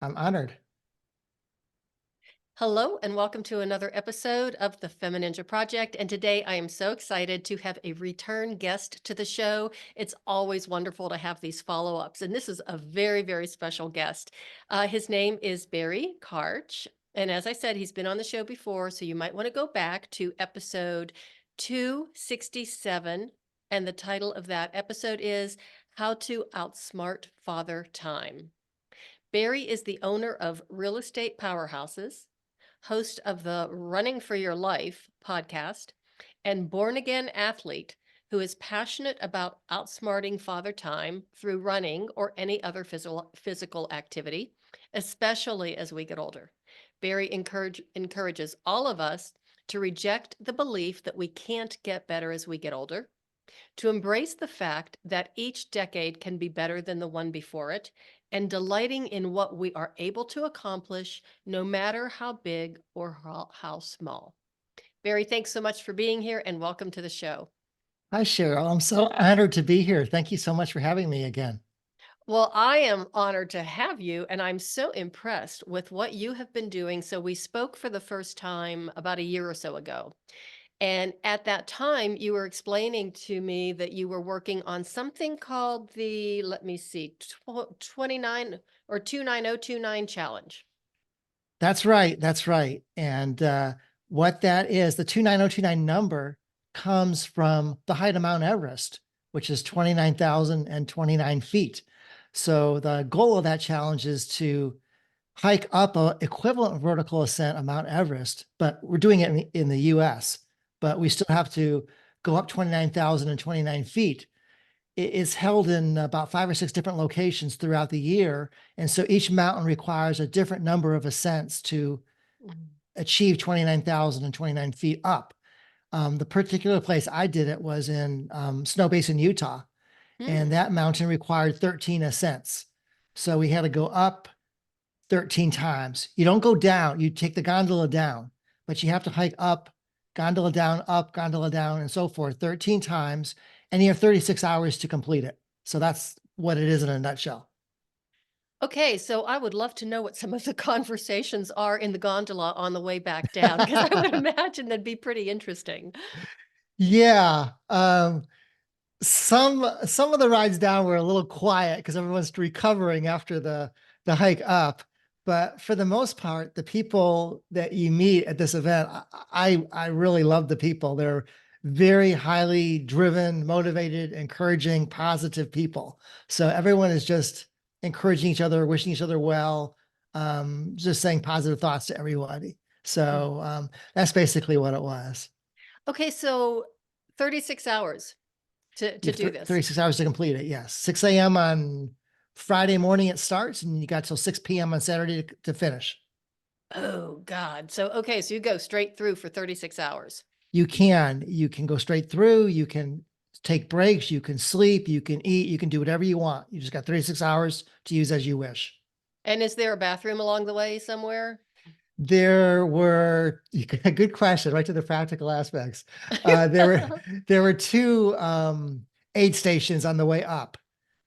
I'm honored. Hello, and welcome to another episode of the FemiNinja Project. And today I am so excited to have a return guest to the show. It's always wonderful to have these follow ups. And this is a very, very special guest. His name is Barry Karch. And as I said, he's been on the show before. So you might want to go back to episode 267. And the title of that episode is How to Outsmart Father Time. Barry is the owner of Real Estate Powerhouses, host of the Running for Your Life podcast, and born again athlete who is passionate about outsmarting father time through running or any other physical activity, especially as we get older. Barry encourages all of us to reject the belief that we can't get better as we get older, to embrace the fact that each decade can be better than the one before it, and delighting in what we are able to accomplish, no matter how big or how small. Barry, thanks so much for being here and welcome to the show. Hi, Cheryl. I'm so honored to be here. Thank you so much for having me again. Well, I am honored to have you, and I'm so impressed with what you have been doing. So, we spoke for the first time about a year or so ago. And at that time, you were explaining to me that you were working on something called the, let me see, 29 or 29029 challenge. That's right. That's right. And what that is, the 29029 number comes from the height of Mount Everest, which is 29,029 feet. So the goal of that challenge is to hike up a equivalent vertical ascent of Mount Everest, but we're doing it in the US, but we still have to go up 29,029 feet. It is held in about 5 or 6 different locations throughout the year. And so each mountain requires a different number of ascents to Mhm. achieve 29,029 feet up. The particular place I did it was in Snow Basin, Utah, and Hmm. that mountain required 13 ascents. So we had to go up 13 times. You don't go down, you take the gondola down, but you have to hike up, gondola down, and so forth 13 times. And you have 36 hours to complete it. So that's what it is in a nutshell. Okay, so I would love to know what some of the conversations are in the gondola on the way back down, because I would imagine that'd be pretty interesting. Yeah. Some of the rides down were a little quiet because everyone's recovering after the hike up. But for the most part, the people that you meet at this event, I really love the people. They're very highly driven, motivated, encouraging, positive people. So everyone is just encouraging each other, wishing each other well, just saying positive thoughts to everybody. Mhm. So that's basically what it was. Okay, so 36 hours You to have do this. 36 hours to complete it. Yes. 6 a.m. on Friday morning it starts, and you got till 6 p.m. on Saturday to finish. Oh, God. So, okay, so you go straight through for 36 hours. You can go straight through, you can take breaks, you can sleep, you can eat, you can do whatever you want. You just got 36 hours to use as you wish. And is there a bathroom along the way somewhere? There were a good question, right to the practical aspects. There were two aid stations on the way up.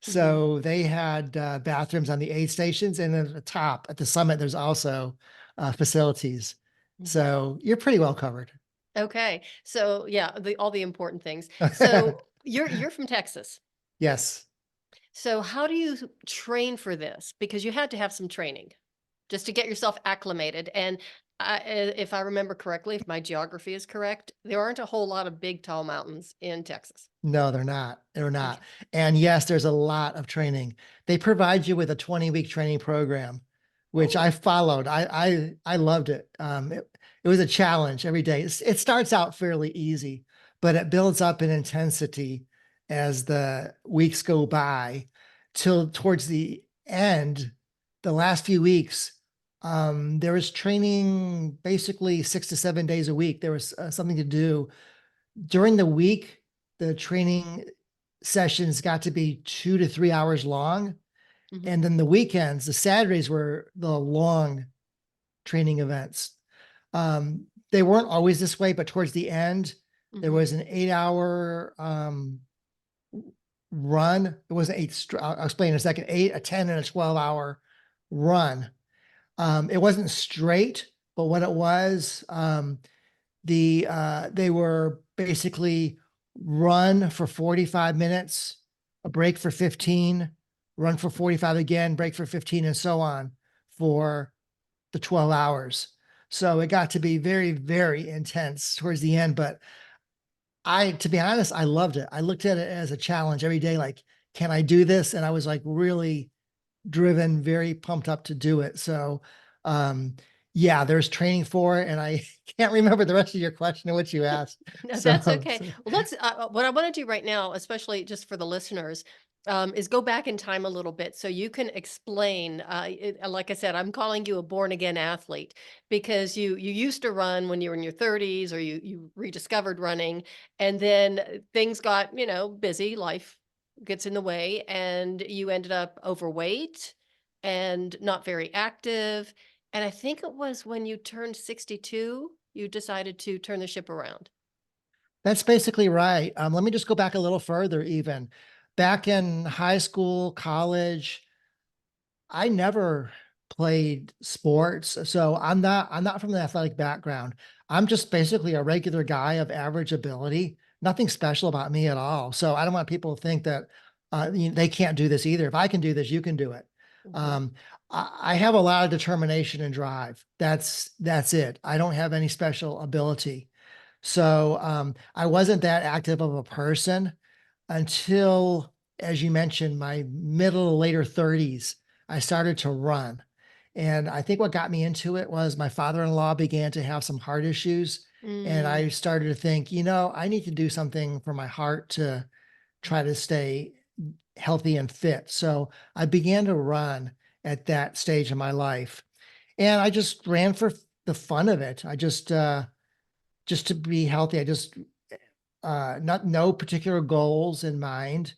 Mhm. So they had bathrooms on the aid stations, and then at the top, at the summit, there's also facilities. Mhm. So you're pretty well covered. Okay. So, yeah, all the important things. So, you're from Texas. Yes. So, how do you train for this? Because you had to have some training just to get yourself acclimated. And if I remember correctly, if my geography is correct, there aren't a whole lot of big, tall mountains in Texas. No, they're not. They're not. Okay. And yes, there's a lot of training. They provide you with a 20-week training program, which I Oh. followed. I loved it. It was a challenge every day. It starts out fairly easy, but it builds up in intensity as the weeks go by till towards the end, the last few weeks. There was training basically 6 to 7 days a week. There was something to do during the week. The training sessions got to be 2 to 3 hours long. Mhm. And then the weekends, the Saturdays were the long training events. They weren't always this way, but towards the end, there Mhm. was an 8 hour run. It wasn't eight. I'll explain in a second. Eight, a 10, and a 12 hour run It wasn't straight, but what it was, they were basically run for 45 minutes, a break for 15, run for 45 again, break for 15, and so on for the 12 hours. So it got to be very, very intense towards the end. But to be honest, I loved it. I looked at it as a challenge every day. Like, can I do this? And I was like really driven, very pumped up to do it. So, um, yeah, there's training for it, and I can't remember the rest of your question or what you asked. No, that's So, okay. Well, what I want to do right now, especially just for the listeners, is go back in time a little bit so you can explain. Like I said, I'm calling you a born again athlete because you used to run when you were in your 30s, or you rediscovered running, and then things got busy. Life gets in the way, and you ended up overweight and not very active. And I think it was when you turned 62, you decided to turn the ship around. that's basically right. Let me just go back a little further even. Back in high school, college, I never played sports, so I'm not from the athletic background. I'm just basically a regular guy of average ability. Nothing special about me at all. So I don't want people to think that they can't do this either. If I can do this, you can do it. Mhm, Um, I have a lot of determination and drive. That's it. I don't have any special ability. So I wasn't that active of a person until, as you mentioned, my middle later 30s. I started to run. And I think what got me into it was my father-in-law began to have some heart issues. And mm, I started to think, I need to do something for my heart to try to stay healthy and fit. So I began to run at that stage of my life. And I just ran for the fun of it. Just to be healthy. I just not no particular goals in mind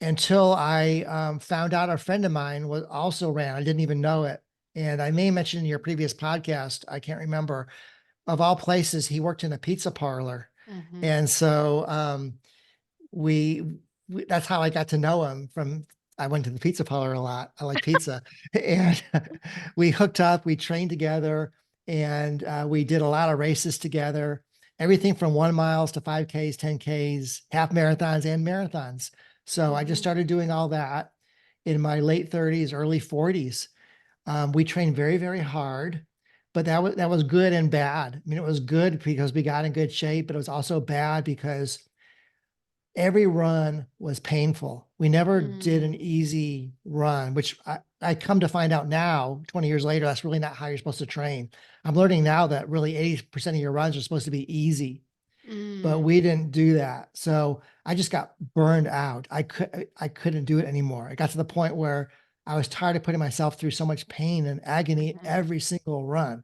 until I found out a friend of mine was also ran. I didn't even know it. And I may mention in your previous podcast, I can't remember, of all places, he worked in a pizza parlor. mhm, And so we, that's how I got to know him from. I went to the pizza parlor a lot. I like pizza. And we hooked up, we trained together, and we did a lot of races together, everything from 1 miles to 5Ks, 10Ks, half marathons and marathons. So I just mhm, started doing all that in my late 30s, early 40s. We trained very, very hard, but that was good and bad. I mean, it was good because we got in good shape, but it was also bad because every run was painful. We never did an mm, easy run, which I come to find out now, 20 years later, that's really not how you're supposed to train. I'm learning now that really 80% of your runs are supposed to be easy, but mm, we didn't do that. So I just got burned out. I couldn't do it anymore. It got to the point where I was tired of putting myself through so much pain and agony mhm, every single run.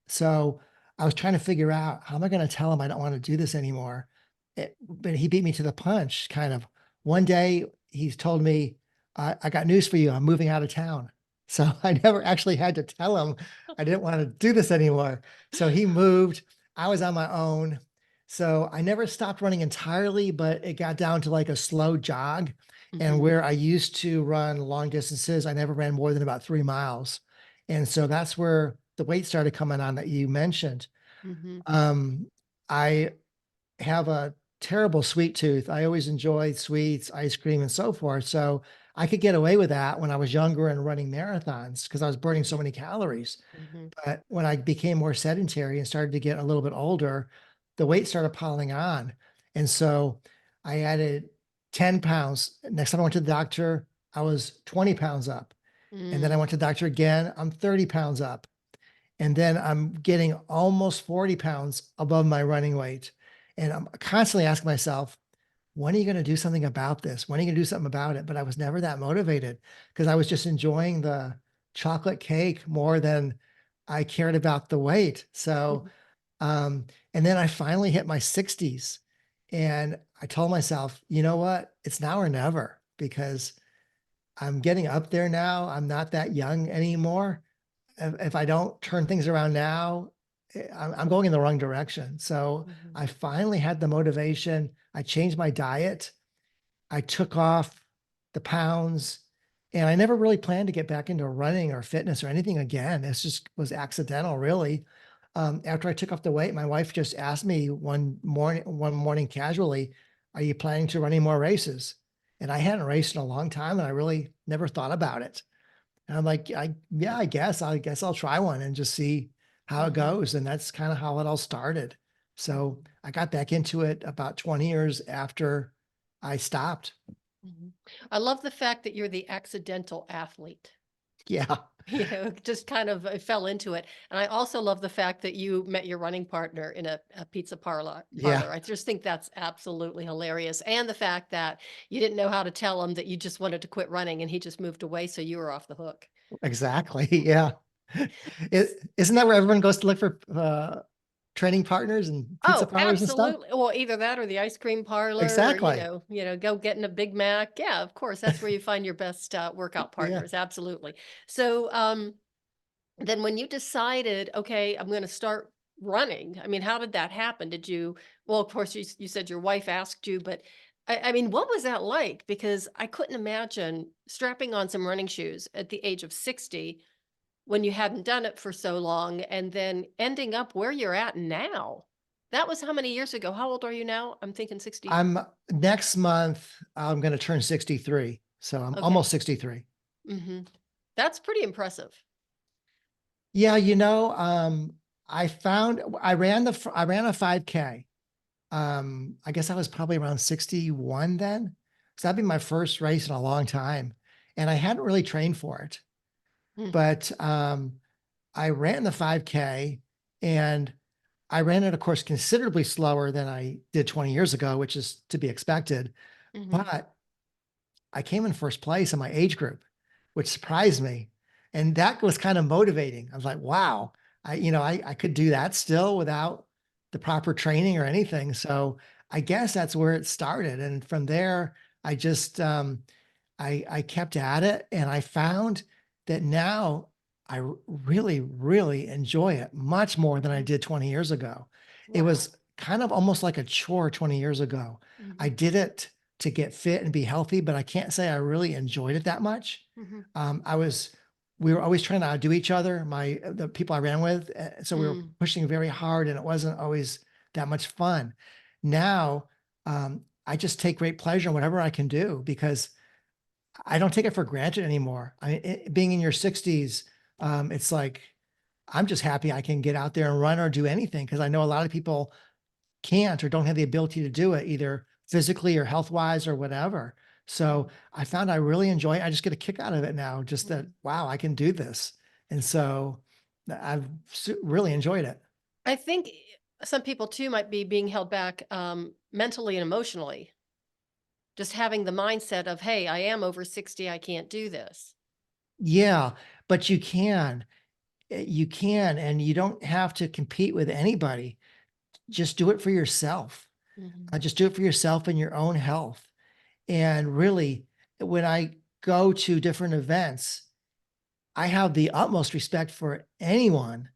So I was trying to figure out, how am I going to tell him I don't want to do this anymore? But he beat me to the punch, kind of. One day he's told me, I got news for you. I'm moving out of town. So I never actually had to tell him I didn't want to do this anymore. So he moved. I was on my own. So I never stopped running entirely, but it got down to like a slow jog. And mhm, where I used to run long distances, I never ran more than about 3 miles. And so that's where the weight started coming on that you mentioned. mhm, Um, I have a terrible sweet tooth. I always enjoyed sweets, ice cream, and so forth. So I could get away with that when I was younger and running marathons because I was burning so mhm, many calories. mhm, But when I became more sedentary and started to get a little bit older, the weight started piling on. And so I added 10 pounds. Next time I went to the doctor, I was 20 pounds up. And then I mm, went to the doctor again, I'm 30 pounds up. And then I'm getting almost 40 pounds above my running weight. And I'm constantly asking myself, when are you going to do something about this? When are you going to do something about it? But I was never that motivated because I was just enjoying the chocolate cake more than I cared about the weight. So, mhm, and then I finally hit my 60s and I told myself, you know what? It's now or never because I'm getting up there now. I'm not that young anymore. If I don't turn things around now, I'm going in the wrong direction. So mhm, I finally had the motivation. I changed my diet. I took off the pounds And I never really planned to get back into running or fitness or anything again. This just was accidental, really. After I took off the weight, my wife just asked me one morning casually, "Are you planning to run any more races?" And I hadn't raced in a long time, and I really never thought about it. And I'm like, yeah, I guess I'll try one and just see how it Mhm. goes. And that's kind of how it all started. So Mhm. I got back into it about 20 years after I stopped. Mhm. I love the fact that you're the accidental athlete. Yeah. Just kind of fell into it. And I also love the fact that you met your running partner in a pizza parlor. Yeah. I just think that's absolutely hilarious. And the fact that you didn't know how to tell him that you just wanted to quit running and he just moved away, so you were off the hook. Exactly. Yeah. Isn't that where everyone goes to look for training partners and pizza Oh, parlors and stuff? absolutely. Well, either that or the ice cream parlor or, Exactly. go getting a Big Mac. Yeah, of course. That's where you find your best workout Yeah. partners. Absolutely. So, then when you decided, okay, I'm going to start running, I mean, how did that happen? Well, of course, you said your wife asked you, but I mean, what was that like? Because I couldn't imagine strapping on some running shoes at the age of 60 when you hadn't done it for so long and then ending up where you're at now. That was how many years ago? How old are you now? I'm thinking 60. I'm next month, I'm going to turn 63. So I'm Okay. almost 63. Hmm. That's pretty impressive. Yeah, I ran a 5K. I guess I was probably around 61 then. So that'd be my first race in a long time. And I hadn't really trained for it. But I ran the 5K and I ran it, of course, considerably slower than I did 20 years ago, which is to be expected. Hmm. But I came in first place in my age group, which surprised me. And that was kind of motivating. I was like, wow, I could do that still without the proper training or anything. So I guess that's where it started. And from there, I just I kept at it and I found that now really, really enjoy it much more than I Hmm. did 20 years ago. It Wow. was kind of almost like a chore 20 years ago. I Hmm. did it to get fit and be healthy, but I can't say I really enjoyed it that much. Hmm. Um, I was, we were always trying to outdo each other, the people I ran with. So we were Mm. pushing very hard and it wasn't always that much fun. Now, I just take great pleasure in whatever I can do because I don't take it for granted anymore. Being in your 60s, it's like I'm just happy I can get out there and run or do anything because I know a lot of people can't or don't have the ability to do it either physically or health wise or whatever. So I found I really enjoy it. I just get a kick out of it now, just that, Mhm. wow, I can do this. And so I've really enjoyed it. I think some people too might be being held back mentally and emotionally. Just having the mindset of, hey, I am over 60, I can't do this. Yeah, but you can, and you don't have to compete with anybody. Just do it for yourself. Hmm. Just do it for yourself and your own health. And really, when I go to different events, I have the utmost respect for anyone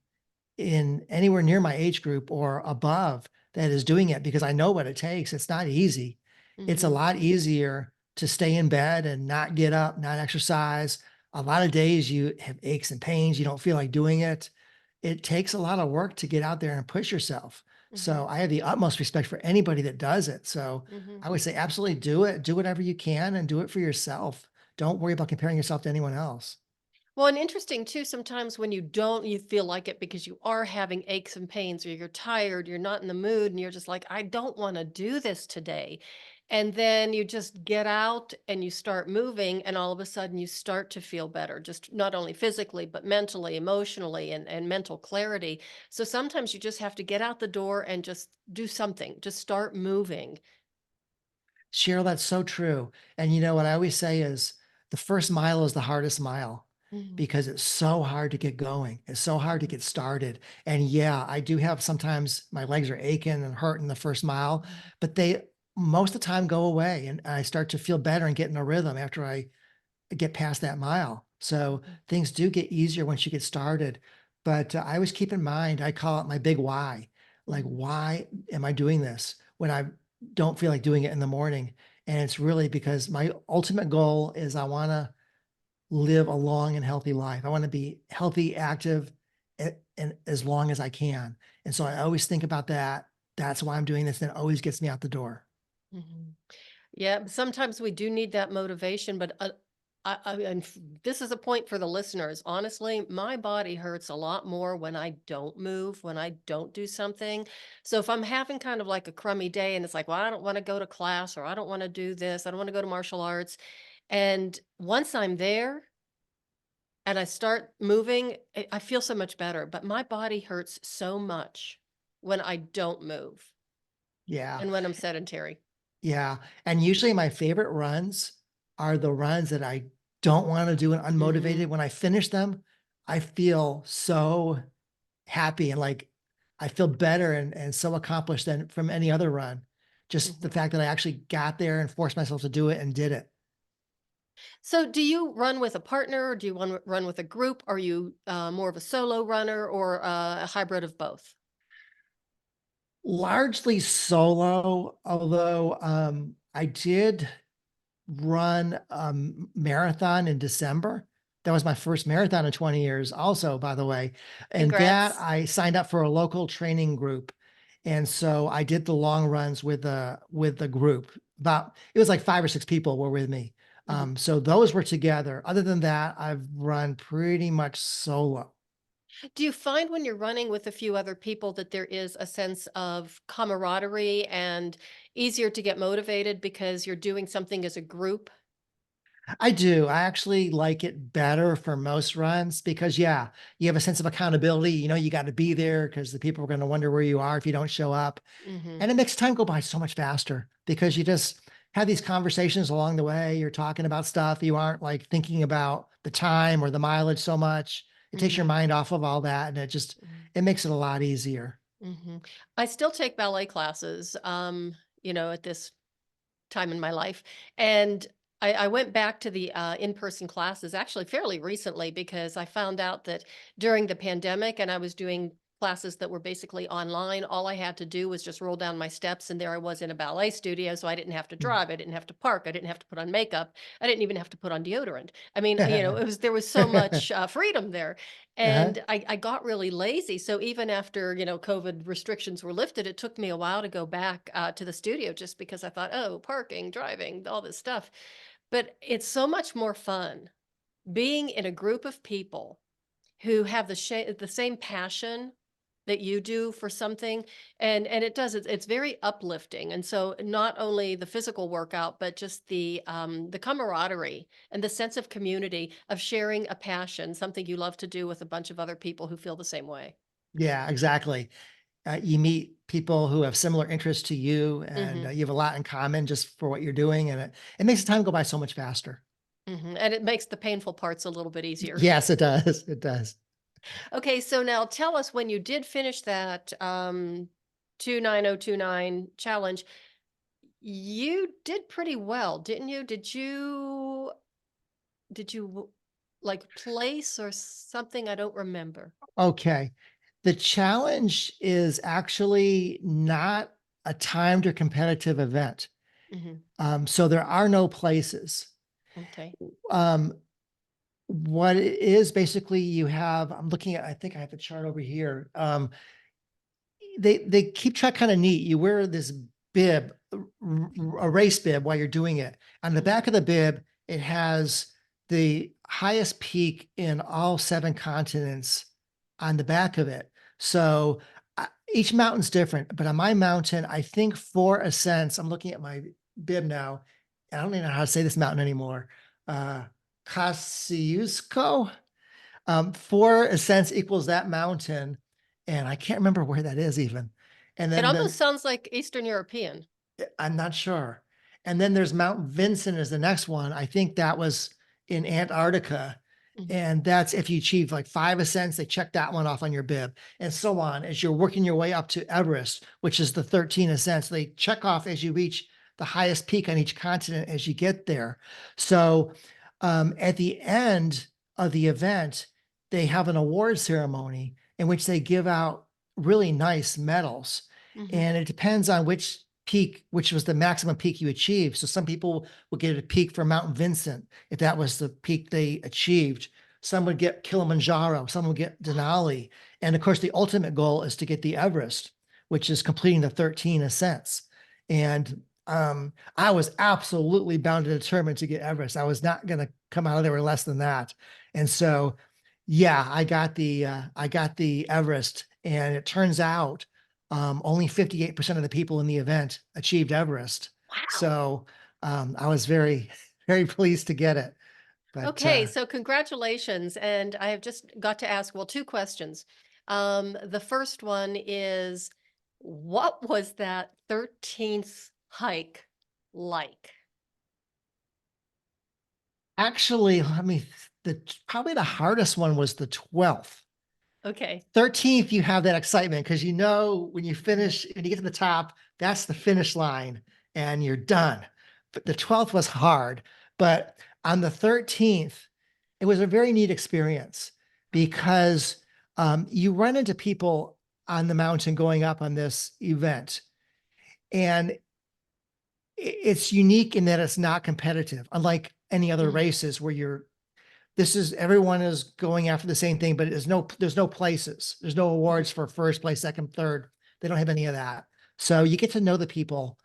in anywhere near my age group or above that is doing it because I know what it takes. It's not easy. It's a Hmm. lot easier to stay in bed and not get up, not exercise. A lot of days you have aches and pains, you don't feel like doing it. It takes a lot of work to get out there and push yourself. Hmm. So I have the utmost respect for anybody that does it. So Hmm. I would say absolutely do it. Do whatever you can and do it for yourself. Don't worry about comparing yourself to anyone else. Well, and interesting too, sometimes when you feel like it because you are having aches and pains or you're tired, you're not in the mood, and you're just like, I don't want to do this today. And then you just get out and you start moving, and all of a sudden you start to feel better, just not only physically, but mentally, emotionally, and mental clarity. So sometimes you just have to get out the door and just do something, just start moving. Cheryl, that's so true. And you know what I always say is the first mile is the hardest mile Mhm. because it's so hard to get going. It's so hard to Mhm. get started. And yeah, I do have sometimes my legs are aching and hurting the first mile, Mhm. but they most of the time go away and I start to feel better and get in a rhythm after I get past that mile. So Mhm. things do get easier once you get started. But I always keep in mind, I call it my big why. Like, Mhm. why am I doing this when I don't feel like doing it in the morning? And it's really because my ultimate goal is I want to live a long and healthy life. I want to be healthy, active, and as long as I can. And so I always think about that. That's why I'm doing this. And it always gets me out the door. Mhm. Yeah, but sometimes we do need that motivation, but this is a point for the listeners. Honestly, my body hurts a lot more when I don't move, when I don't do something. So if I'm having kind of like a crummy day and it's like, well, I don't want to go to class or I don't want to do this, I don't want to go to martial arts. And once I'm there and I start moving, I feel so much better. But my body hurts so much when I don't move Yeah. and when I'm sedentary. Yeah. And usually my favorite runs are the runs that I don't want to do and unmotivated. Hmm. When I finish them, I feel so happy and like I feel better and so accomplished than from any other run. Just the Hmm. fact that I actually got there and forced myself to do it and did it. So, do you run with a partner, or do you run with a group? Are you more of a solo runner or a hybrid of both? Largely solo, although I did run a marathon in December. That was my first marathon in 20 years also, by the way. And that Congrats. I signed up for a local training group. And so I did the long runs with the group. About it was like 5 or 6 people were with me. Mhm. So those were together. Other than that, I've run pretty much solo. Do you find when you're running with a few other people that there is a sense of camaraderie and easier to get motivated because you're doing something as a group? I do. I actually like it better for most runs because, yeah, you have a sense of accountability. You know, you got to be there because the people are going to wonder where you are if you don't show up. Hmm. And it makes time go by so much faster because you just have these conversations along the way. You're talking about stuff. You aren't like thinking about the time or the mileage so much. It takes your Hmm. mind off of all that and it makes it a lot easier. Hmm. I still take ballet classes, at this time in my life. And I went back to the in-person classes actually fairly recently because I found out that during the pandemic and I was doing classes that were basically online, all I had to do was just roll down my steps and there I was in a ballet studio. So I didn't have to drive, I didn't have to park, I didn't have to put on makeup, I didn't even have to put on deodorant. I mean, there was so much freedom there. Uh-huh. And I got really lazy. So even after, COVID restrictions were lifted, it took me a while to go back to the studio just because I thought, oh, parking, driving, all this stuff. But it's so much more fun being in a group of people who have the same passion that you do for something, and it's very uplifting. And so not only the physical workout but just the camaraderie and the sense of community of sharing a passion, something you love to do with a bunch of other people who feel the same way. Yeah, exactly. You meet people who have similar interests to you and Hmm. you have a lot in common just for what you're doing. And it makes the time go by so much faster. Hmm. And it makes the painful parts a little bit easier. Yes, it does. It does. Okay, so now tell us, when you did finish that 29029 challenge, you did pretty well, didn't you? Did you like place or something? I don't remember. Okay. The challenge is actually not a timed or competitive event. Hmm. So there are no places. Okay. Um, what it is basically you have, I'm looking at, I think I have the chart over here. They keep track kind of neat. You wear this bib, a race bib while you're doing it. On the Hmm. back of the bib, it has the highest peak in all 7 continents on the back of it. So each mountain's different, but on my mountain, I think 4 ascents. I'm looking at my bib now. I don't even know how to say this mountain anymore. Uh, Kosciuszko. 4 ascents equals that mountain, and I can't remember where that is even. And It then almost sounds like Eastern European. I'm not sure. And then there's Mount Vincent is the next one. I think that was in Antarctica. Hmm. And that's if you achieve like 5 ascents, they check that one off on your bib, and so on as you're working your way up to Everest, which is the 13 ascents. They check off as you reach the highest peak on each continent as you get there. So at the end of the event, they have an award ceremony in which they give out really nice medals. Hmm. And it depends on which peak, which was the maximum peak you achieved. So some people would get a peak for Mount Vincent if that was the peak they achieved. Some would get Kilimanjaro, some would get Denali. And of course, the ultimate goal is to get the Everest, which is completing the 13 ascents. And I was absolutely bound and determined to get Everest. I was not going to come out of there with less than that. And so, yeah, I got the Everest, and it turns out only 58% of the people in the event achieved Everest. Wow. So I was very, very pleased to get it. But Okay, so congratulations. And I have just got to ask, well, two questions. The first one is, what was that 13th hike like? actually, probably the hardest one was the 12th. Okay. 13th, you have that excitement because you know when you finish, when you get to the top, that's the finish line and you're done. But the 12th was hard. But on the 13th, it was a very neat experience because you run into people on the mountain going up on this event. And it's unique in that it's not competitive, unlike any other Mm, races where everyone is going after the same thing, but there's no places. There's no mhm, awards for first place, second, third. They don't have any of that. So you get to know the people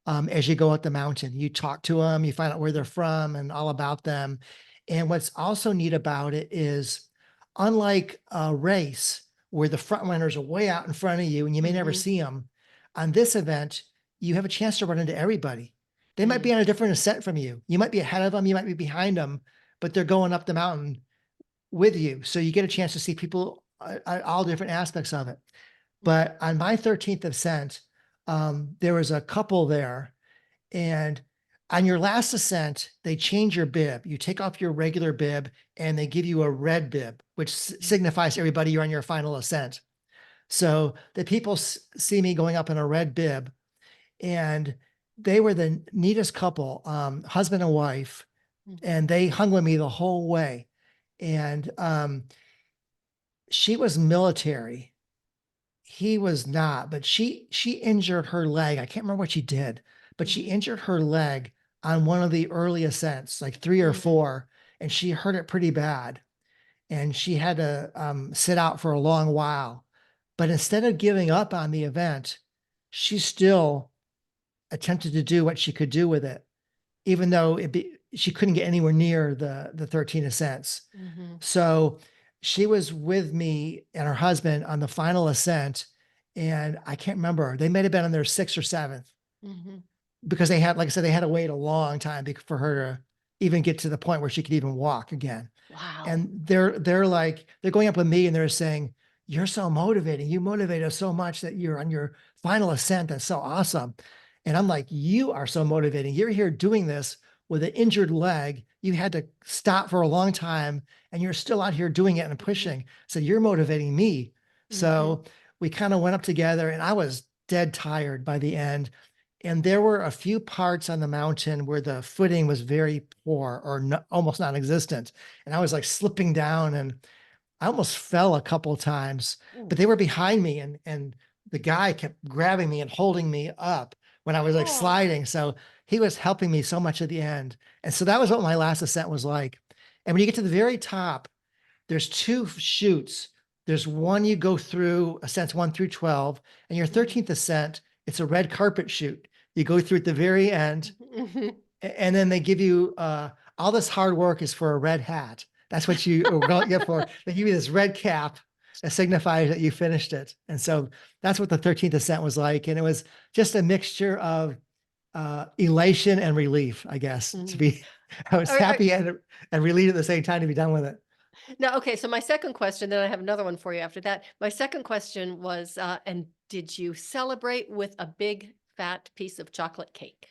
as you go up the mountain. You talk to them, you find out where they're from and all about them. And what's also neat about it is, unlike a race where the front runners are way out in front of you and you may never mhm, see them, on this event, you have a chance to run into everybody. They might mm, be on a different ascent from you. You might be ahead of them, you might be behind them, but they're going up the mountain with you. So you get a chance to see people at all different aspects of it. mm, But on my 13th ascent, there was a couple there. And on your last ascent, they change your bib. You take off your regular bib and they give you a red bib, which mm, signifies to everybody you're on your final ascent. So the people see me going up in a red bib, and they were the neatest couple, husband and wife, mhm, and they hung with me the whole way. And she was military. He was not, but she injured her leg. I can't remember what she did, but she mhm, injured her leg on one of the early ascents, like three or mhm, four, and she hurt it pretty bad. And she had to sit out for a long while. But instead of giving up on the event, she still attempted to do what she could do with it, even though she couldn't get anywhere near the 13 ascents. mhm, So she was with me and her husband on the final ascent. And I can't remember, they might have been on their sixth or seventh, mhm. because like I said, they had to wait a long time for her to even get to the point where she could even walk again. Wow. And they're going up with me and they're saying, "You're so motivating. You motivate us so much that you're on your final ascent. That's so awesome." And I'm like, "You are so motivating. You're here doing this with an injured leg. You had to stop for a long time and you're still out here doing it and Mhm, pushing. So you're motivating me." mhm, So we kind of went up together and I was dead tired by the end. And there were a few parts on the mountain where the footing was very poor or no, almost non-existent. And I was like slipping down and I almost fell a couple of times, but mm. they were behind me, and the guy kept grabbing me and holding me up when I was like Oh. sliding. So he was helping me so much at the end. And so that was what my last ascent was like. And when you get to the very top, there's two chutes. There's one you go through, ascents 1 through 12, and your Mhm, 13th ascent, it's a red carpet chute. You go through at the very end, mhm. and then they give you all this hard work is for a red hat. That's what you are going to get for. They give you this red cap that signifies that you finished it. And so that's what the 13th ascent was like. And it was just a mixture of elation and relief, I guess, to Mhm. be, I was Are happy and relieved at the same time to be done with it. Now, okay, so my second question, then I have another one for you after that. My second question was, and did you celebrate with a big fat piece of chocolate cake?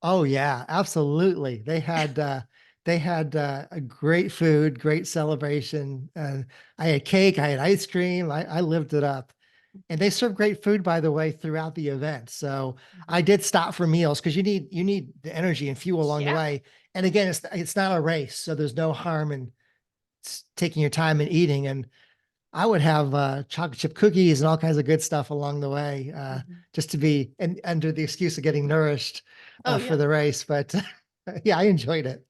Oh yeah, absolutely. They had a great food, great celebration. I had cake, I had ice cream. I lived it up. And they serve great food, by the way, throughout the event. So I Mhm. did stop for meals because you need the energy and fuel along the Yeah. way. And again, it's not a race, so there's no harm in taking your time and eating. And I would have chocolate chip cookies and all kinds of good stuff along the way, Mhm. just to be and under the excuse of getting nourished Oh, for yeah. the race. But yeah, I enjoyed it.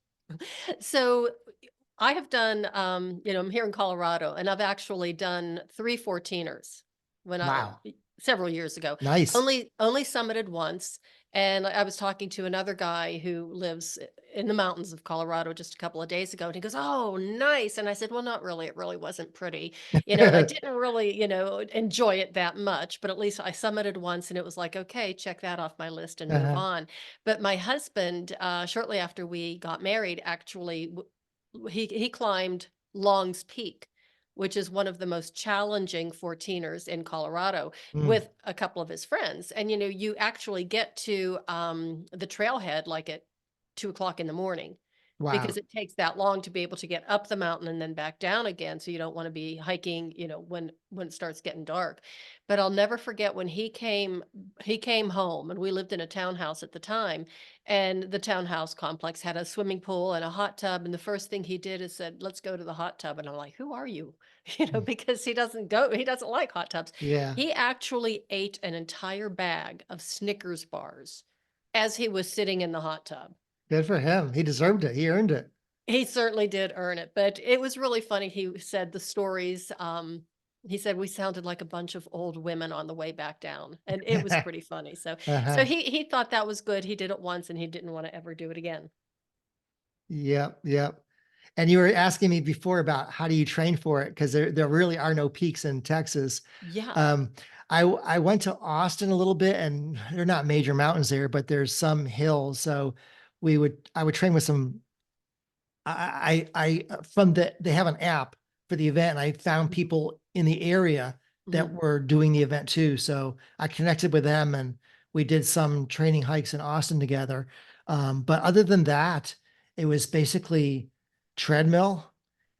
So I have done, I'm here in Colorado, and I've actually done 3 14ers when Wow, several years ago. nice. Only summited once, and I was talking to another guy who lives in the mountains of Colorado just a couple of days ago, and he goes, "Oh, nice." And I said, "Well, not really. It really wasn't pretty, and I didn't really, enjoy it that much, but at least I summited once, and it was like, okay, check that off my list and move Uh-huh. on." But my husband, shortly after we got married, actually he climbed Long's Peak, which is one of the most challenging 14ers in Colorado, Mm, with a couple of his friends. And you actually get to the trailhead like at 2 o'clock in the morning, because wow. it takes that long to be able to get up the mountain and then back down again. So you don't want to be hiking, when it starts getting dark. But I'll never forget when he came home, and we lived in a townhouse at the time, and the townhouse complex had a swimming pool and a hot tub. And the first thing he did is said, "Let's go to the hot tub." And I'm like, "Who are you?" Mm, Because he doesn't like hot tubs. yeah, He actually ate an entire bag of Snickers bars as he was sitting in the hot tub. good for him. He deserved it. He earned it. He certainly did earn it, but it was really funny. He said the stories. He said we sounded like a bunch of old women on the way back down, and it was pretty funny. So Uh-huh. he thought that was good. He did it once, and he didn't want to ever do it again. Yep, yep. And you were asking me before about how do you train for it? Because there really are no peaks in Texas. Yeah. Um, I went to Austin a little bit, and they're not major mountains there, but there's some hills. So I would train with some from they have an app for the event, and I found Mhm. people in the area that Mhm. were doing the event too. So I connected with them, and we did some training hikes in Austin together. But other than that, it was basically treadmill,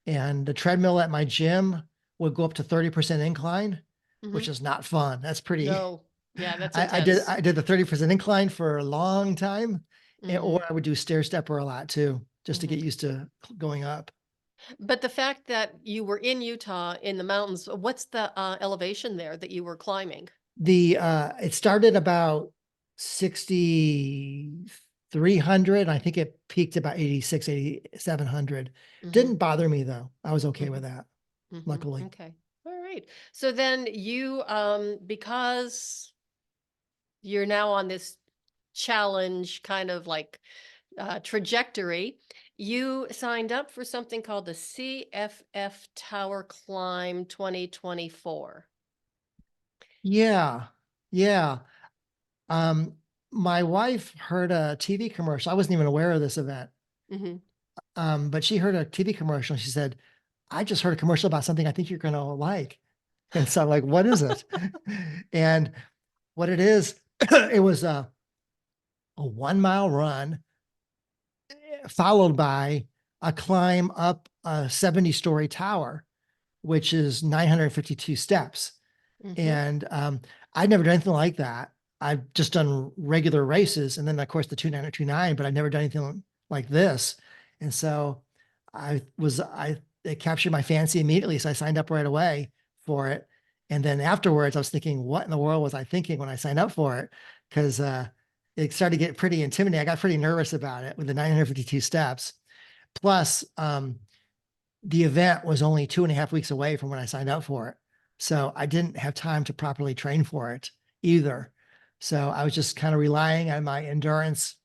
and the treadmill at my gym would go up to 30% incline, which Mhm. is not fun. That's pretty. No. Yeah, that's I intense. I did the 30% incline for a long time, or Mhm. I would do stair stepper a lot too, just to Mhm. get used to going up. But the fact that you were in Utah in the mountains, what's the elevation there that you were climbing? It started about 6,300. I think it peaked about 8,700. Mhm. Didn't bother me though. I was okay with Mhm. that, Mhm. luckily. Okay. All right. So then you, because you're now on this challenge kind of like trajectory, you signed up for something called the CFF Tower Climb 2024. Yeah. Yeah. Um, my wife heard a TV commercial. I wasn't even aware of this event. Hmm. But she heard a TV commercial. She said, I just heard a commercial about something I think you're going to like. And so I'm like, what is it? And what it is, it was a 1 mile run followed by a climb up a 70-story tower, which is 952 steps. Hmm. And I'd never done anything like that. I've just done regular races, and then of course the 2929, but I've never done anything like this. And so I it captured my fancy immediately. So I signed up right away for it. And then afterwards, I was thinking, what in the world was I thinking when I signed up for it? Because it started to get pretty intimidating. I got pretty nervous about it with the 952 steps. Plus, the event was only 2.5 weeks away from when I signed up for it. So I didn't have time to properly train for it either. So I was just kind of relying on my endurance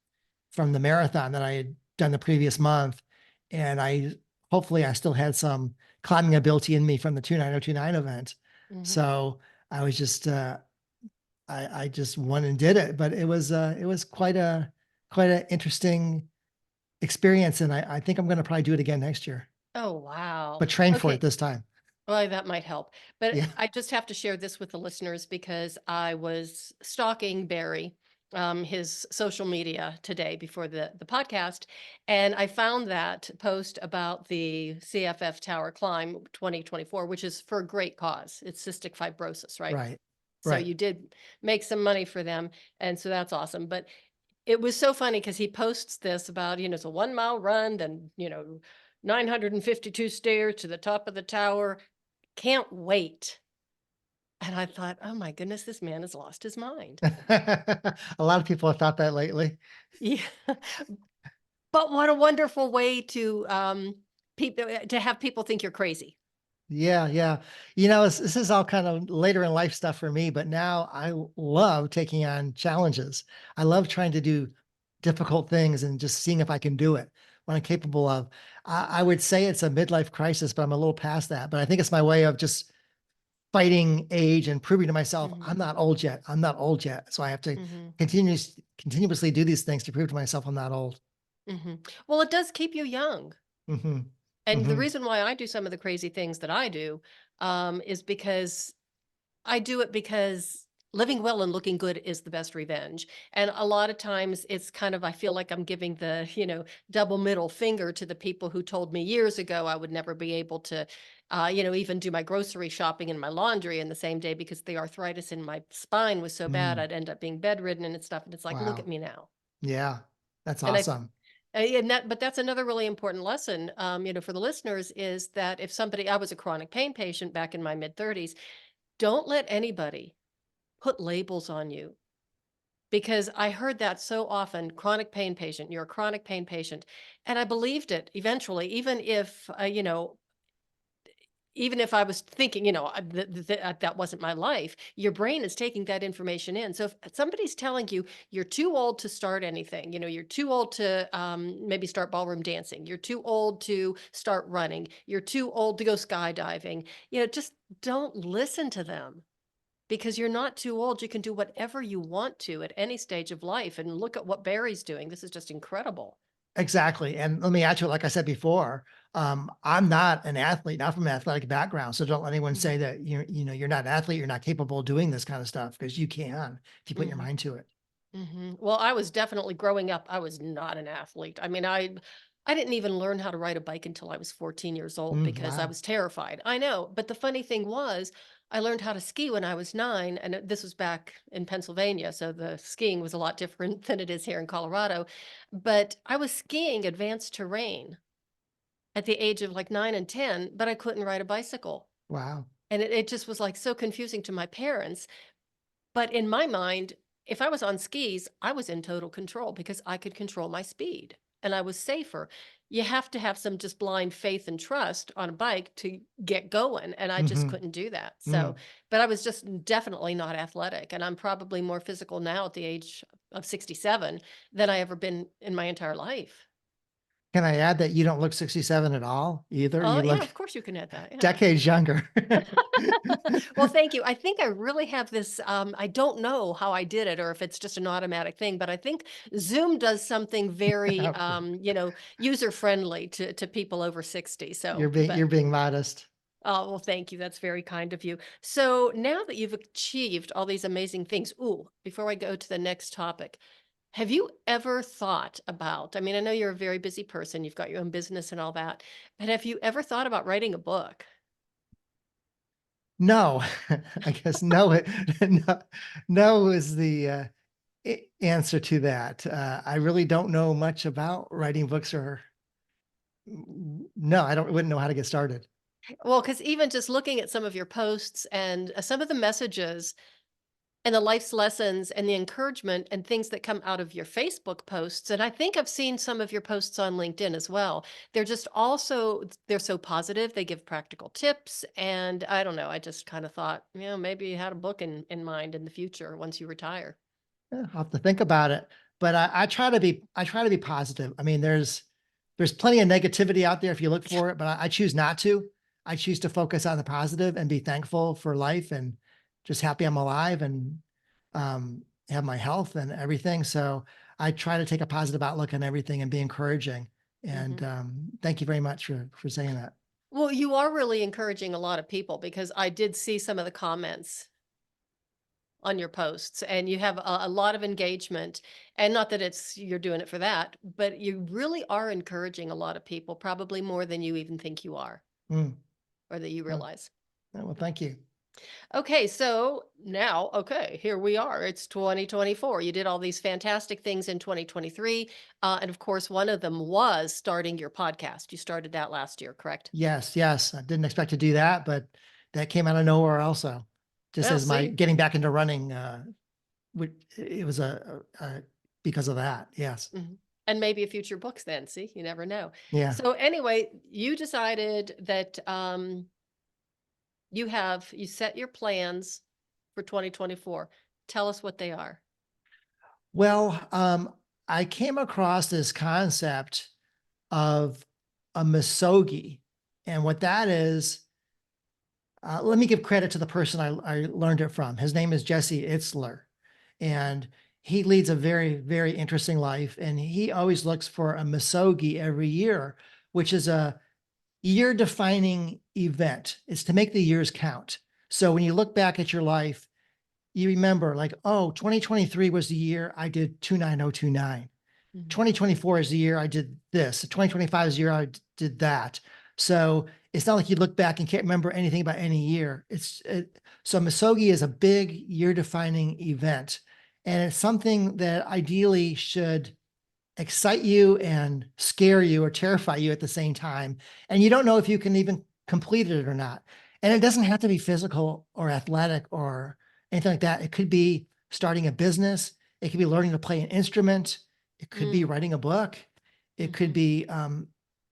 from the marathon that I had done the previous month. And hopefully I still had some climbing ability in me from the 29029 event. Hmm. So I was just, I just went and did it, but it was quite an interesting experience. And I think I'm going to probably do it again next year, Oh, wow. but train for it Okay. this time. Well, that might help. But Yeah. I just have to share this with the listeners because I was stalking Barry, his social media today before the podcast, and I found that post about the CFF Tower Climb 2024, which is for a great cause. It's cystic fibrosis, right? Right. So Right. you did make some money for them, and so that's awesome. But it was so funny because he posts this about, it's a 1 mile run, then, 952 stairs to the top of the tower. Can't wait. And I thought, oh my goodness, this man has lost his mind. A lot of people have thought that lately. Yeah. But what a wonderful way to people to have people think you're crazy. Yeah, yeah. This is all kind of later in life stuff for me, but now I love taking on challenges. I love trying to do difficult things and just seeing if I can do it, what I'm capable of. I would say it's a midlife crisis, but I'm a little past that. But I think it's my way of just fighting age and proving to myself I'm Mhm. not old yet. I'm not old yet. So I have to Mhm. continuously do these things to prove to myself I'm not old. Mhm. Well, it does keep you young. Hmm. And the Hmm. reason why I do some of the crazy things that I do is because I do it because living well and looking good is the best revenge. And a lot of times it's kind of, I feel like I'm giving the, double middle finger to the people who told me years ago I would never be able to, even do my grocery shopping and my laundry in the same day because the arthritis in my spine was so bad Mm, I'd end up being bedridden and stuff. And it's like, look at wow. me now. Yeah. That's And awesome. but that's another really important lesson, for the listeners is that if somebody, I was a chronic pain patient back in my mid 30s, don't let anybody put labels on you because I heard that so often, chronic pain patient, you're a chronic pain patient. And I believed it eventually, even if I was thinking, that wasn't my life, your brain is taking that information in. So if somebody's telling you you're too old to start anything, you're too old to maybe start ballroom dancing, you're too old to start running, you're too old to go skydiving, just don't listen to them because you're not too old. You can do whatever you want to at any stage of life. And look at what Barry's doing. This is just incredible. Exactly. And let me add to it, like I said before, I'm not an athlete, not from an athletic background. So don't let anyone say that you're not an athlete, you're not capable of doing this kind of stuff because you can if you put your Hmm. mind to it. Well, I was definitely growing up. I was not an athlete. I mean, I didn't even learn how to ride a bike until I was 14 years old because I Wow. was terrified. I know, but the funny thing was, I learned how to ski when I was 9, and this was back in Pennsylvania, so the skiing was a lot different than it is here in Colorado. But I was skiing advanced terrain at the age of like 9 and 10, but I couldn't ride a bicycle. Wow. And it just was like so confusing to my parents. But in my mind, if I was on skis, I was in total control because I could control my speed and I was safer. You have to have some just blind faith and trust on a bike to get going. And I just Hmm. couldn't do that. So, Mm. but I was just definitely not athletic. And I'm probably more physical now at the age of 67 than I ever been in my entire life. Can I add that you don't look 67 at all either? Oh, You yeah, look of course you can add that. Yeah. decades younger. Well, thank you. I think I really have this, I don't know how I did it or if it's just an automatic thing, but I think Zoom does something very, user friendly to people over 60. So, but You're being modest. oh, well, thank you. That's very kind of you. So now that you've achieved all these amazing things, ooh, before I go to the next topic, have you ever thought about, I mean, I know you're a very busy person, you've got your own business and all that, but have you ever thought about writing a book? No, I guess no, no, no is the answer to that. I really don't know much about writing books or no, I don't wouldn't know how to get started. Well, because even just looking at some of your posts and some of the messages and the life's lessons and the encouragement and things that come out of your Facebook posts, and I think I've seen some of your posts on LinkedIn as well. They're just also they're so positive. They give practical tips, and I don't know. I just kind of thought, maybe you had a book in mind in the future once you retire. I'll have to think about it. But I try to be positive. I mean, there's plenty of negativity out there if you look for it, but I choose not to. I choose to focus on the positive and be thankful for life and just happy I'm alive and have my health and everything. So I try to take a positive outlook on everything and be encouraging. And Hmm. thank you very much for saying that. Well, you are really encouraging a lot of people because I did see some of the comments on your posts and you have a lot of engagement, and not that it's you're doing it for that, but you really are encouraging a lot of people, probably more than you even think you are Mm, or that you oh, realize. well, thank you. Okay, so now, okay, here we are. It's 2024. You did all these fantastic things in 2023. And of course, one of them was starting your podcast. You started that last year, correct? Yes, yes. I didn't expect to do that, but that came out of nowhere also, just Well, as my see, getting back into running, it was because of that. Yes. mhm. And maybe a future books then, see, you never know. Yeah. So anyway, you decided that you set your plans for 2024. Tell us what they are. Well, I came across this concept of a misogi. And what that is, let me give credit to the person I learned it from. His name is Jesse Itzler. And he leads a very, very interesting life. And he always looks for a misogi every year, which is a year defining event. It's to make the years count. So when you look back at your life, you remember like, oh, 2023 was the year I did 29029. Mhm. 2024 is the year I did this. 2025 is the year I did that. So it's not like you look back and can't remember anything about any year. So Misogi is a big year defining event. And it's something that ideally should excite you and scare you or terrify you at the same time. And you don't know if you can even complete it or not. And it doesn't have to be physical or athletic or anything like that. It could be starting a business. It could be learning to play an instrument. It could be Mm, writing a book. It could mhm. be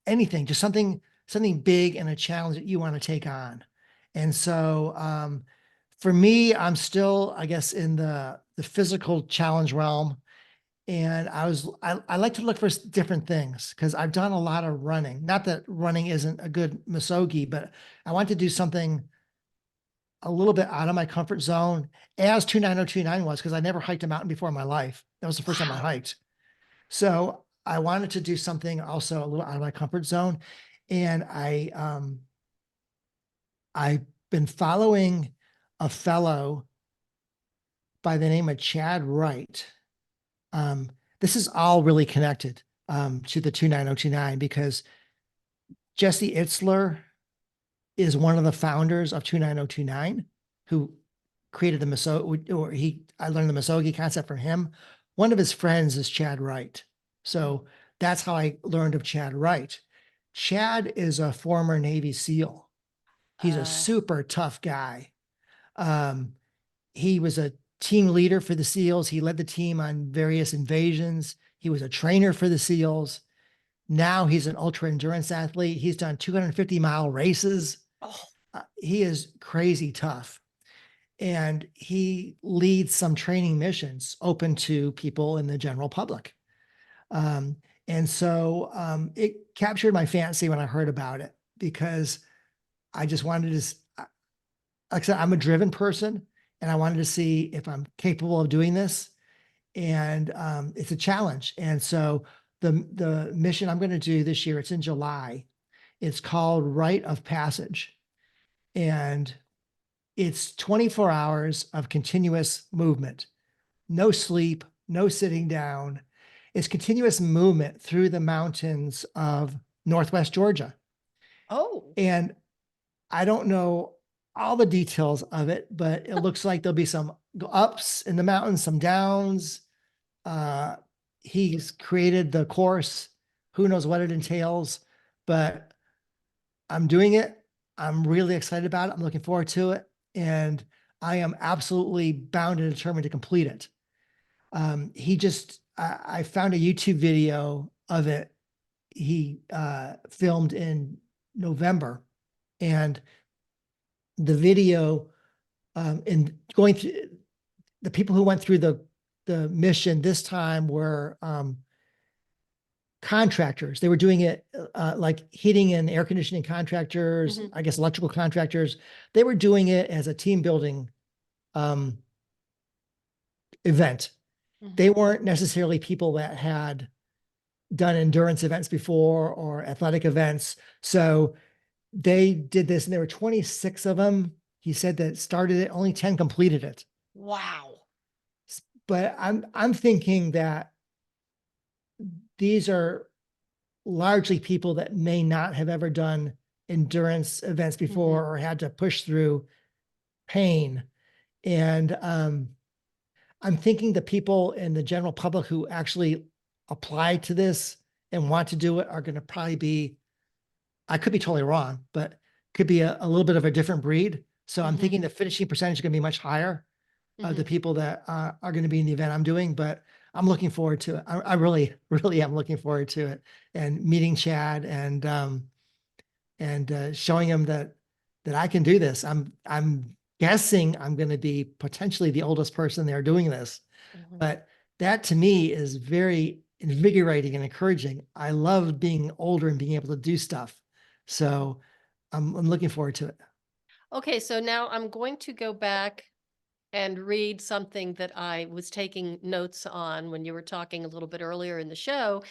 anything, just something big and a challenge that you want to take on. And so for me, I'm still, I guess, in the physical challenge realm. And I like to look for different things because I've done a lot of running. Not that running isn't a good misogi, but I want to do something a little bit out of my comfort zone, as 29029 was, because I never hiked a mountain before in my life. That was the first time I Wow. hiked. So I wanted to do something also a little out of my comfort zone. And I've been following a fellow by the name of Chad Wright. Um, this is all really connected to the 29029 because Jesse Itzler is one of the founders of 29029 who created the Misogi, I learned the Misogi concept from him. One of his friends is Chad Wright. Mm. So that's how I learned of Chad Wright. Chad is a former Navy SEAL. He's a Uh, super tough guy. Um, he was a team leader for the SEALs. He led the team on various invasions. He was a trainer for the SEALs. Now he's an ultra endurance athlete. He's done 250-mile races. oh, He is crazy tough. And he leads some training missions open to people in the general public. Um, and so it captured my fancy when I heard about it because I just wanted to, like I said, I'm a driven person and I wanted to see if I'm capable of doing this. And it's a challenge. And so the mission I'm going to do this year, it's in July. It's called Rite of Passage. And it's 24 hours of continuous movement, no sleep, no sitting down. It's continuous movement through the mountains of Northwest Georgia. oh, And I don't know all the details of it, but it looks like there'll be some ups in the mountains, some downs. Uh, he's created the course. Who knows what it entails, but I'm doing it. I'm really excited about it. I'm looking forward to it. And I am absolutely bound and determined to complete it. I found a YouTube video of it. He filmed in November. And the video, in going through, the people who went through the mission this time were contractors. They were doing it like heating and air conditioning contractors, mhm, I guess electrical contractors. They were doing it as a team building um, event. mhm. They weren't necessarily people that had done endurance events before or athletic events. So they did this, and there were 26 of them. He said that started it, only 10 completed it. Wow. But I'm thinking that these are largely people that may not have ever done endurance events Mhm. before or had to push through pain. And I'm thinking the people in the general public who actually apply to this and want to do it are going to probably be, I could be totally wrong, but could be a little bit of a different breed. So I'm Mhm. thinking the finishing percentage is gonna be much higher of the Mhm. people that are gonna be in the event I'm doing, but I'm looking forward to it. I really, really am looking forward to it and meeting Chad and showing him that I can do this. I'm guessing I'm gonna be potentially the oldest person there doing this, Mhm. but that to me is very invigorating and encouraging. I love being older and being able to do stuff. Mhm. So I'm looking forward to it. Okay, so now I'm going to go back and read something that I was taking notes on when you were talking a little bit earlier in the show.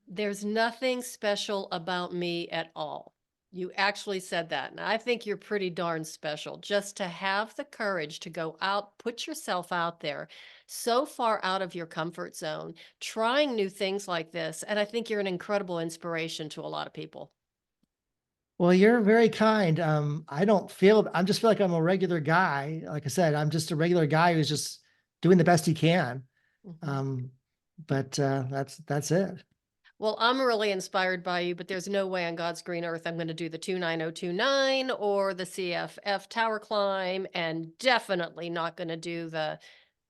There's nothing special about me at all. You actually said that. And I think you're pretty darn special just to have the courage to go out, put yourself out there so far out of your comfort zone, trying new things like this. And I think you're an incredible inspiration to a lot of people. Well, you're very kind. I just feel like I'm a regular guy. Like I said, I'm just a regular guy who's just doing the best he can. Mhm. Um, but that's it. Well, I'm really inspired by you, but there's no way on God's green earth I'm going to do the 29029 or the CFF tower climb, and definitely not going to do the,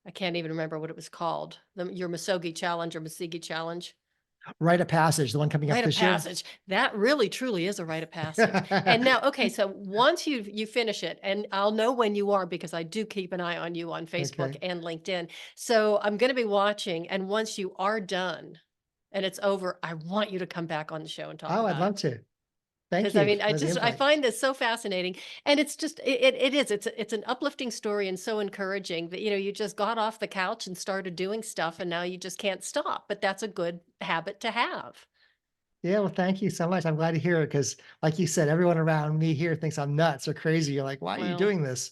I can't even remember what it was called, your Musogi challenge or Musigi challenge. Rite of passage, the one coming up Rite of this year. passage. That really truly is a rite of passage. And now, okay, so once you finish it, and I'll know when you are because I do keep an eye on you on Facebook Okay. and LinkedIn. So I'm going to be watching. And once you are done and it's over, I want you to come back on the show and talk Oh, I'd about it. love to. Thank 'Cause I you mean, for the I invite. find this so fascinating, and it's just it is, it's an uplifting story and so encouraging that, you just got off the couch and started doing stuff, and now you just can't stop, but that's a good habit to have. Yeah, well, thank you so much. I'm glad to hear it because, like you said, everyone around me here thinks I'm nuts or crazy. You're like, why are you Well doing this?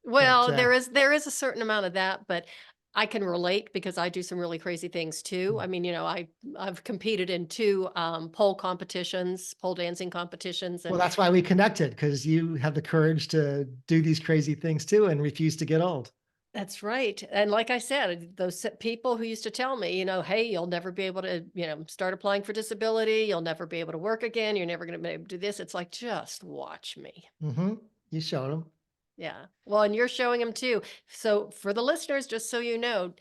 But well, there is a certain amount of that, but I can relate because I do some really crazy things too. I mean, I've competed in 2, pole competitions, pole dancing competitions, well, and that's why we connected because you have the courage to do these crazy things too and refuse to get old. that's right. And like I said, those people who used to tell me, hey, you'll never be able to, start applying for disability. You'll never be able to work again. You're never going to be able to do this. It's like, just watch me. Hmm. You showed them. Yeah. Well, and you're showing them too. So for the listeners, just so you know,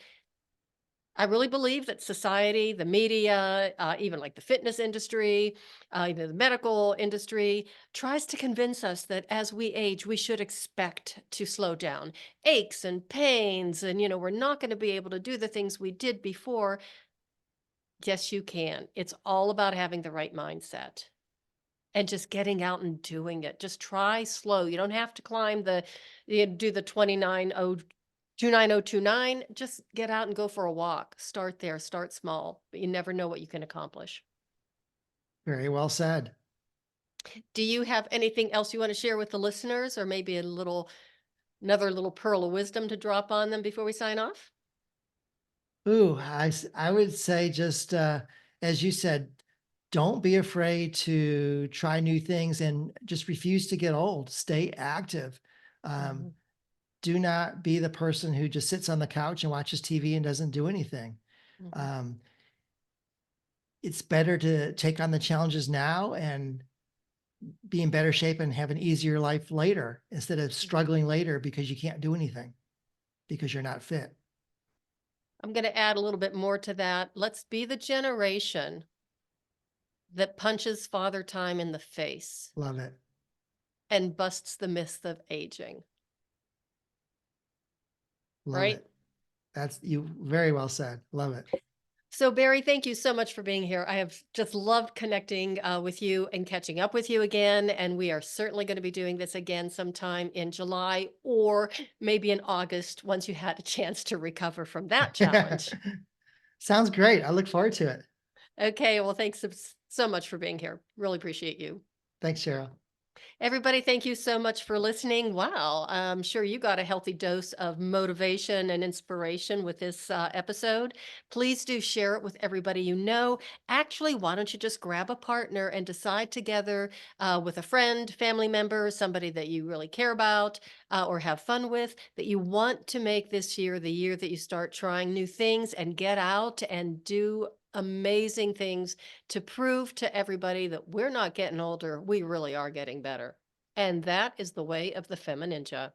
I really believe that society, the media, even like the fitness industry, even the medical industry, tries to convince us that as we age, we should expect to slow down. Aches and pains, and we're not going to be able to do the things we did before. Yes, you can. It's all about having the right mindset and just getting out and doing it. Just try slow. You don't have to climb do the 29029. Just get out and go for a walk. Start there, start small, but you never know what you can accomplish. Very well said. Do you have anything else you want to share with the listeners, or maybe another little pearl of wisdom to drop on them before we sign off? Ooh, I would say just as you said, don't be afraid to try new things and just refuse to get old. Stay active. Um, Mhm, do not be the person who just sits on the couch and watches TV and doesn't do anything. mhm, Um, it's better to take on the challenges now and be in better shape and have an easier life later instead of mhm. struggling later because you can't do anything because you're not fit. I'm going to add a little bit more to that. Let's be the generation that punches Father Time in the face Love it. and busts the myth of aging, Love right? it. That's you very well said. Love it. So, Barry, thank you so much for being here. I have just loved connecting with you and catching up with you again. And we are certainly going to be doing this again sometime in July or maybe in August once you had a chance to recover from that challenge. Sounds great. I look forward to it. Okay. Well, thanks so much for being here. Really appreciate you. Thanks, Cheryl. Everybody, thank you so much for listening. Wow, I'm sure you got a healthy dose of motivation and inspiration with this episode. Please do share it with everybody you know. Actually, why don't you just grab a partner and decide together with a friend, family member, somebody that you really care about or have fun with, that you want to make this year the year that you start trying new things and get out and do amazing things to prove to everybody that we're not getting older, we really are getting better. And that is the way of the FemiNinja.